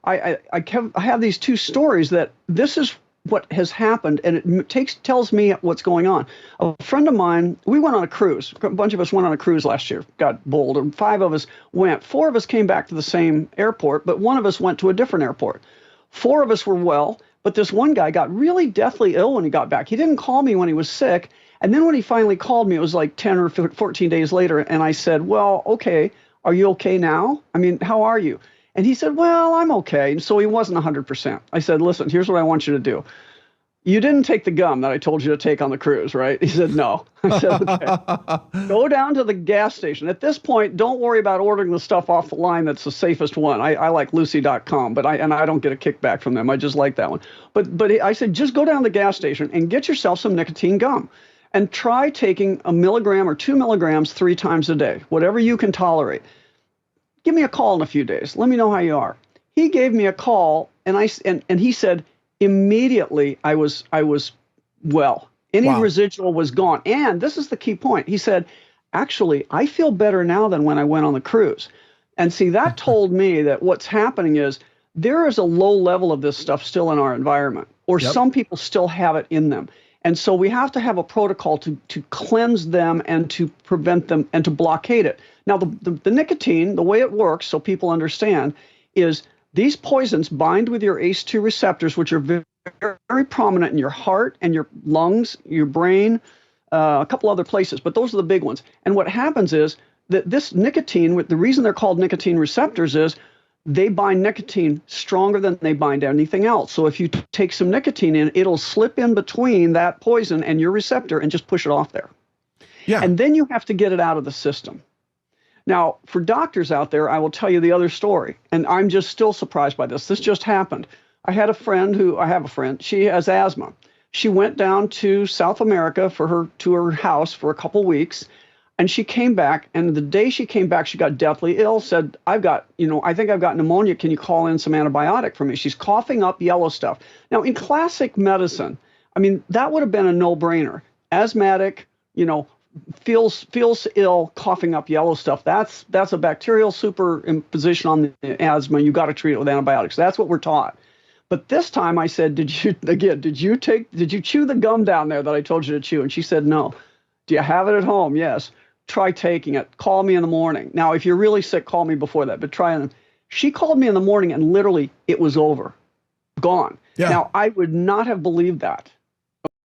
I have these two stories that this is what has happened, and tells me what's going on. A friend of mine, we went on a cruise. A bunch of us went on a cruise last year, got bold, and 5 of us went. 4 of us came back to the same airport, but 1 of us went to a different airport. 4 of us were well, but this one guy got really deathly ill when he got back. He didn't call me when he was sick, and then when he finally called me, it was like 10 or 14 days later, and I said, well, okay, are you okay now? I mean, how are you? And he said, well, I'm okay. And so he wasn't 100%. I said, listen, here's what I want you to do. You didn't take the gum that I told you to take on the cruise, right? He said, no. I said, okay. Go down to the gas station. At this point, don't worry about ordering the stuff off the line that's the safest one. I like Lucy.com, but I don't get a kickback from them. I just like that one. But I said, just go down to the gas station and get yourself some nicotine gum. And try taking 1 milligram or 2 milligrams 3 times a day, whatever you can tolerate. Give me a call in a few days. Let me know how you are. He gave me a call, and he said immediately I was well. Any residual was gone. And this is the key point. He said, actually, I feel better now than when I went on the cruise. And see, that told me that what's happening is there is a low level of this stuff still in our environment, or some people still have it in them. And so we have to have a protocol to cleanse them and to prevent them and to blockade it. Now, the nicotine, the way it works, so people understand, is these poisons bind with your ACE2 receptors, which are very, very prominent in your heart and your lungs, your brain, a couple other places, but those are the big ones. And what happens is that this nicotine, the reason they're called nicotine receptors is they bind nicotine stronger than they bind anything else. So if you take some nicotine in, it'll slip in between that poison and your receptor and just push it off there. Yeah. And then you have to get it out of the system. Now, for doctors out there, I will tell you the other story, and I'm just still surprised by this. This just happened. I have a friend, she has asthma. She went down to South America to her house for a couple weeks. And she came back, and the day she came back, she got deathly ill, said, I think I've got pneumonia. Can you call in some antibiotic for me? She's coughing up yellow stuff. Now, in classic medicine, I mean, that would have been a no-brainer. Asthmatic, feels ill, coughing up yellow stuff. That's a bacterial superimposition on the asthma. You got to treat it with antibiotics. That's what we're taught. But this time I said, did you chew the gum down there that I told you to chew? And she said, no. Do you have it at home? Yes. Try taking it. Call me in the morning. Now, if you're really sick, call me before that, but try it. She called me in the morning and literally it was over, gone. Yeah. Now, I would not have believed that